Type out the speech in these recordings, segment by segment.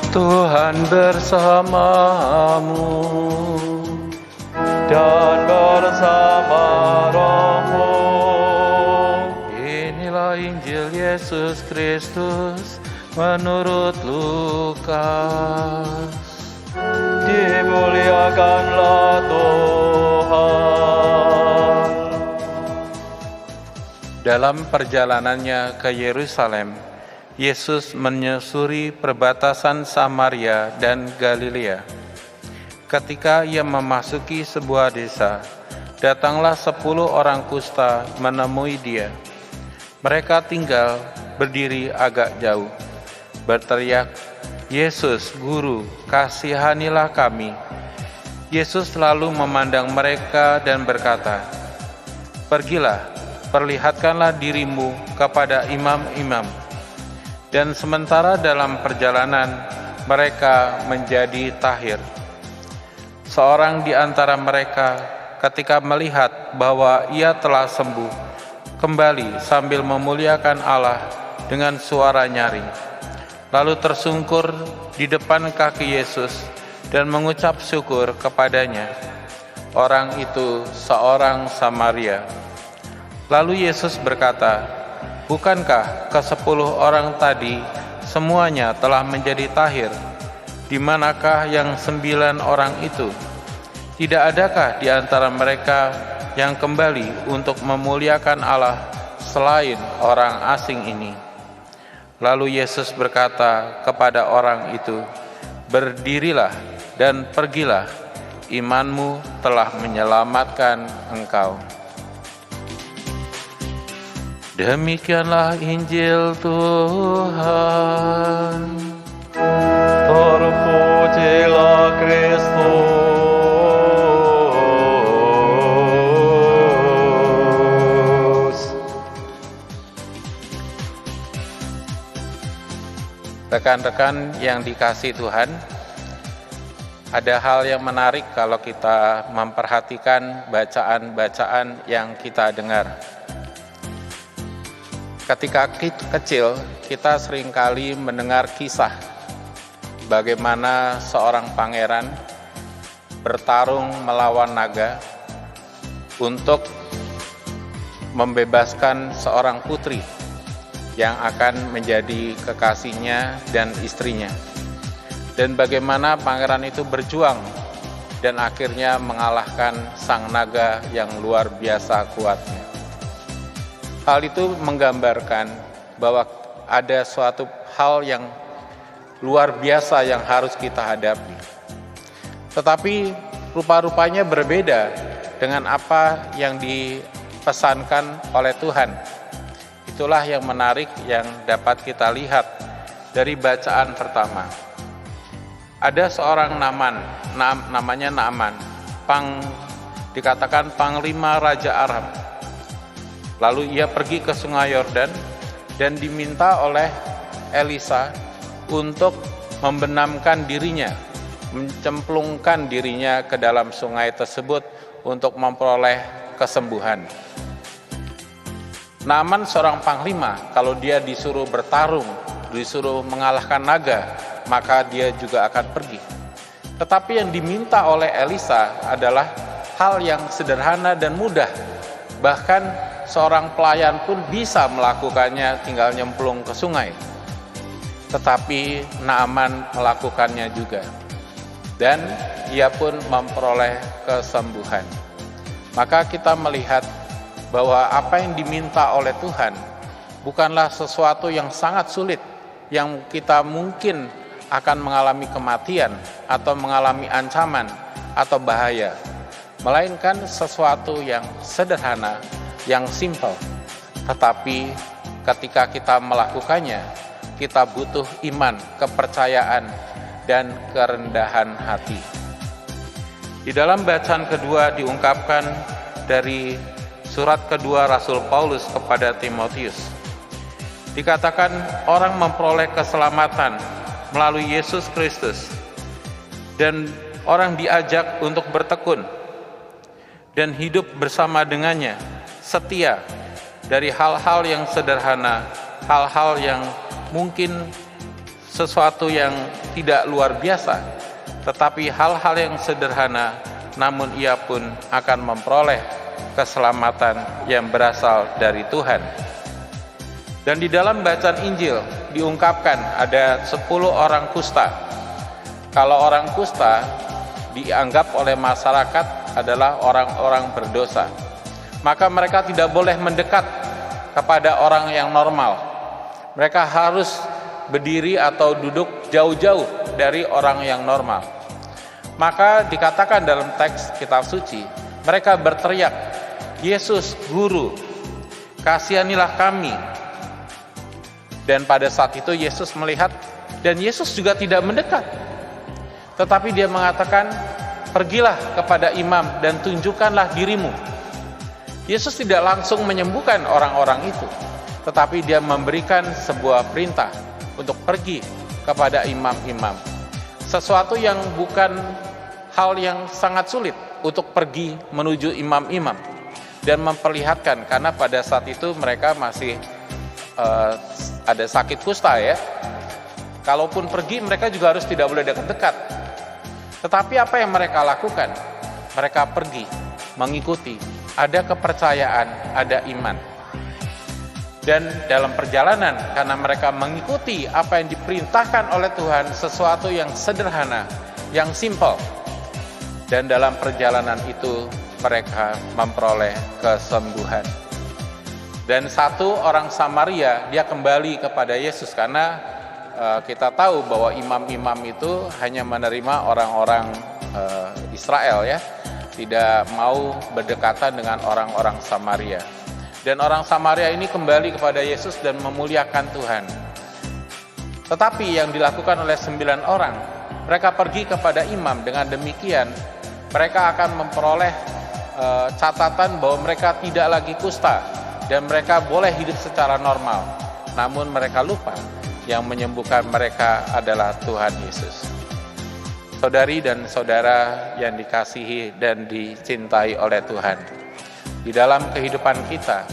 Tuhan bersamamu dan bersama rohmu. Inilah Injil Yesus Kristus menurut Lukas. Dimuliakanlah Tuhan. Dalam perjalanannya ke Yerusalem, Yesus menyusuri perbatasan Samaria dan Galilea. Ketika ia memasuki sebuah desa, datanglah 10 orang kusta menemui dia. Mereka tinggal berdiri agak jauh, berteriak, "Yesus, Guru, kasihanilah kami." Yesus lalu memandang mereka dan berkata, "Pergilah, perlihatkanlah dirimu kepada imam-imam." Dan sementara dalam perjalanan, mereka menjadi tahir. Seorang di antara mereka, ketika melihat bahwa ia telah sembuh, kembali sambil memuliakan Allah dengan suara nyaring. Lalu tersungkur di depan kaki Yesus dan mengucap syukur kepadanya. Orang itu seorang Samaria. Lalu Yesus berkata, "Bukankah ke-10 orang tadi semuanya telah menjadi tahir? Di manakah yang 9 orang itu? Tidak adakah di antara mereka yang kembali untuk memuliakan Allah selain orang asing ini?" Lalu Yesus berkata kepada orang itu, "Berdirilah dan pergilah, imanmu telah menyelamatkan engkau." Demikianlah Injil Tuhan. Terpujilah Kristus. Rekan-rekan yang dikasihi Tuhan, ada hal yang menarik kalau kita memperhatikan bacaan-bacaan yang kita dengar. Ketika kecil, kita seringkali mendengar kisah bagaimana seorang pangeran bertarung melawan naga untuk membebaskan seorang putri yang akan menjadi kekasihnya dan istrinya. Dan bagaimana pangeran itu berjuang dan akhirnya mengalahkan sang naga yang luar biasa kuatnya. Hal itu menggambarkan bahwa ada suatu hal yang luar biasa yang harus kita hadapi. Tetapi rupa-rupanya berbeda dengan apa yang dipesankan oleh Tuhan. Itulah yang menarik yang dapat kita lihat dari bacaan pertama. Ada seorang namanya Naaman, dikatakan panglima Raja Aram. Lalu ia pergi ke Sungai Yordan dan diminta oleh Elisa untuk membenamkan dirinya, mencemplungkan dirinya ke dalam sungai tersebut untuk memperoleh kesembuhan. Naaman seorang panglima, kalau dia disuruh bertarung, disuruh mengalahkan naga, maka dia juga akan pergi. Tetapi yang diminta oleh Elisa adalah hal yang sederhana dan mudah. Bahkan seorang pelayan pun bisa melakukannya, tinggal nyemplung ke sungai. Tetapi Naaman melakukannya juga. Dan ia pun memperoleh kesembuhan. Maka kita melihat bahwa apa yang diminta oleh Tuhan bukanlah sesuatu yang sangat sulit, yang kita mungkin akan mengalami kematian atau mengalami ancaman atau bahaya, melainkan sesuatu yang sederhana, yang simpel. Tetapi ketika kita melakukannya, kita butuh iman, kepercayaan, dan kerendahan hati. Di dalam bacaan kedua diungkapkan dari surat kedua Rasul Paulus kepada Timotius. Dikatakan orang memperoleh keselamatan melalui Yesus Kristus, dan orang diajak untuk bertekun dan hidup bersama dengannya, setia dari hal-hal yang sederhana, hal-hal yang mungkin sesuatu yang tidak luar biasa, tetapi hal-hal yang sederhana, namun ia pun akan memperoleh keselamatan yang berasal dari Tuhan. Dan di dalam bacaan Injil diungkapkan ada 10 orang kusta. Kalau orang kusta dianggap oleh masyarakat adalah orang-orang berdosa, maka mereka tidak boleh mendekat kepada orang yang normal. Mereka harus berdiri atau duduk jauh-jauh dari orang yang normal. Maka dikatakan dalam teks kitab suci, mereka berteriak, "Yesus, Guru, kasihanilah kami." Dan pada saat itu Yesus melihat, dan Yesus juga tidak mendekat. Tetapi dia mengatakan, "Pergilah kepada imam dan tunjukkanlah dirimu." Yesus tidak langsung menyembuhkan orang-orang itu, tetapi dia memberikan sebuah perintah untuk pergi kepada imam-imam. Sesuatu yang bukan hal yang sangat sulit untuk pergi menuju imam-imam dan memperlihatkan, karena pada saat itu mereka masih ada sakit kusta ya. Kalaupun pergi mereka juga harus tidak boleh dekat-dekat. Tetapi apa yang mereka lakukan? Mereka pergi mengikuti, ada kepercayaan, ada iman. Dan dalam perjalanan, karena mereka mengikuti apa yang diperintahkan oleh Tuhan, sesuatu yang sederhana, yang simple. Dan dalam perjalanan itu mereka memperoleh kesembuhan. Dan satu orang Samaria, dia kembali kepada Yesus, karena kita tahu bahwa imam-imam itu hanya menerima orang-orang Israel ya, tidak mau berdekatan dengan orang-orang Samaria. Dan orang Samaria ini kembali kepada Yesus dan memuliakan Tuhan. Tetapi yang dilakukan oleh 9 orang, mereka pergi kepada imam. Dengan demikian mereka akan memperoleh catatan bahwa mereka tidak lagi kusta dan mereka boleh hidup secara normal. Namun mereka lupa yang menyembuhkan mereka adalah Tuhan Yesus. Saudari dan saudara yang dikasihi dan dicintai oleh Tuhan, di dalam kehidupan kita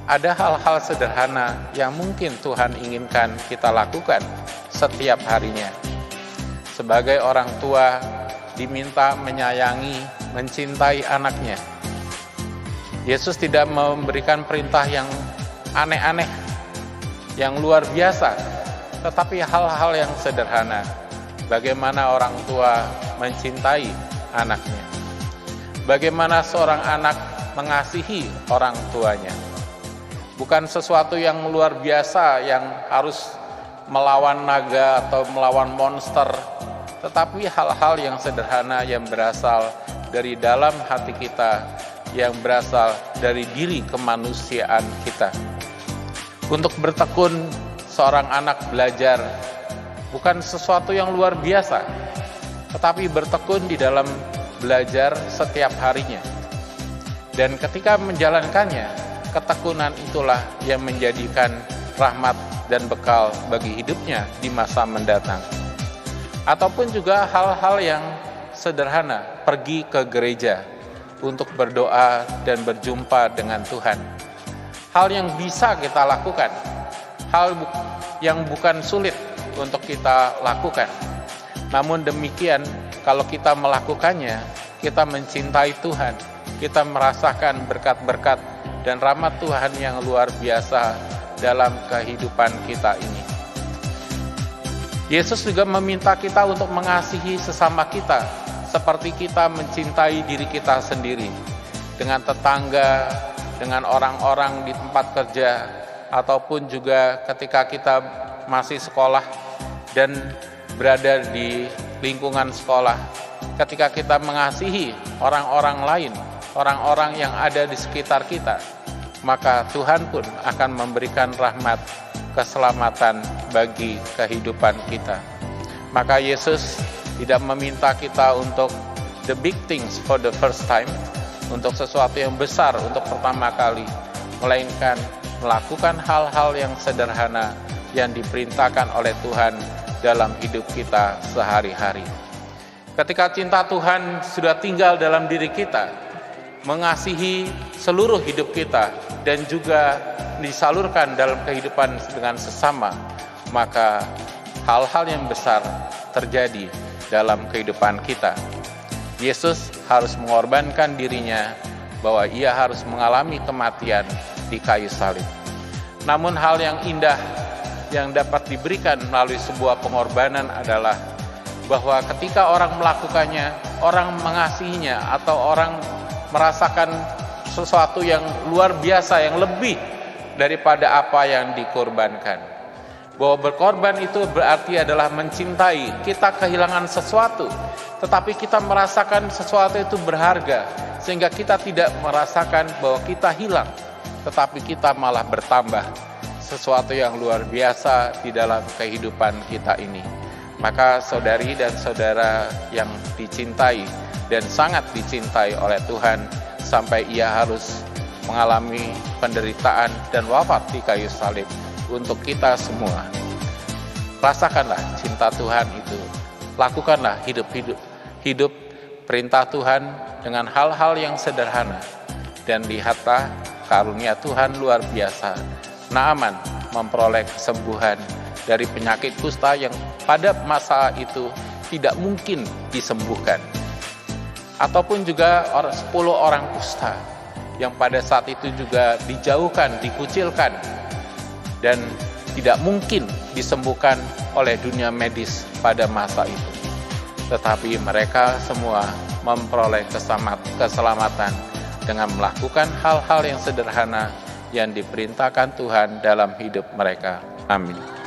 ada hal-hal sederhana yang mungkin Tuhan inginkan kita lakukan setiap harinya. Sebagai orang tua diminta menyayangi, mencintai anaknya. Yesus tidak memberikan perintah yang aneh-aneh, yang luar biasa, tetapi hal-hal yang sederhana. Bagaimana orang tua mencintai anaknya. Bagaimana seorang anak mengasihi orang tuanya. Bukan sesuatu yang luar biasa yang harus melawan naga atau melawan monster, tetapi hal-hal yang sederhana yang berasal dari dalam hati kita, yang berasal dari diri kemanusiaan kita. Untuk bertekun seorang anak belajar bukan sesuatu yang luar biasa, tetapi bertekun di dalam belajar setiap harinya. Dan ketika menjalankannya, ketekunan itulah yang menjadikan rahmat dan bekal bagi hidupnya di masa mendatang. Ataupun juga hal-hal yang sederhana, pergi ke gereja untuk berdoa dan berjumpa dengan Tuhan. Hal yang bisa kita lakukan, hal yang bukan sulit untuk kita lakukan. Namun demikian, kalau kita melakukannya, kita mencintai Tuhan, kita merasakan berkat-berkat dan rahmat Tuhan yang luar biasa dalam kehidupan kita ini. Yesus juga meminta kita untuk mengasihi sesama kita, seperti kita mencintai diri kita sendiri, dengan tetangga, dengan orang-orang di tempat kerja, ataupun juga ketika kita masih sekolah dan berada di lingkungan sekolah. Ketika kita mengasihi orang-orang lain, orang-orang yang ada di sekitar kita, maka Tuhan pun akan memberikan rahmat, keselamatan bagi kehidupan kita. Maka Yesus tidak meminta kita untuk the big things for the first time, untuk sesuatu yang besar untuk pertama kali, melainkan melakukan hal-hal yang sederhana yang diperintahkan oleh Tuhan dalam hidup kita sehari-hari. Ketika cinta Tuhan sudah tinggal dalam diri kita, mengasihi seluruh hidup kita dan juga disalurkan dalam kehidupan dengan sesama, maka hal-hal yang besar terjadi dalam kehidupan kita. Yesus harus mengorbankan dirinya bahwa ia harus mengalami kematian di kayu salib. Namun hal yang indah yang dapat diberikan melalui sebuah pengorbanan adalah bahwa ketika orang melakukannya, orang mengasihinya, atau orang merasakan sesuatu yang luar biasa, yang lebih daripada apa yang dikorbankan. Bahwa berkorban itu berarti adalah mencintai. Kita kehilangan sesuatu, tetapi kita merasakan sesuatu itu berharga, sehingga kita tidak merasakan bahwa kita hilang, tetapi kita malah bertambah sesuatu yang luar biasa di dalam kehidupan kita ini. Maka saudari dan saudara yang dicintai dan sangat dicintai oleh Tuhan, sampai ia harus mengalami penderitaan dan wafat di kayu salib untuk kita semua. Rasakanlah cinta Tuhan itu. Lakukanlah hidup perintah Tuhan dengan hal-hal yang sederhana. Dan lihatlah karunia Tuhan luar biasa. Naaman memperoleh kesembuhan dari penyakit kusta yang pada masa itu tidak mungkin disembuhkan. Ataupun juga 10 orang kusta yang pada saat itu juga dijauhkan, dikucilkan, dan tidak mungkin disembuhkan oleh dunia medis pada masa itu. Tetapi mereka semua memperoleh keselamatan dengan melakukan hal-hal yang sederhana yang diperintahkan Tuhan dalam hidup mereka. Amin.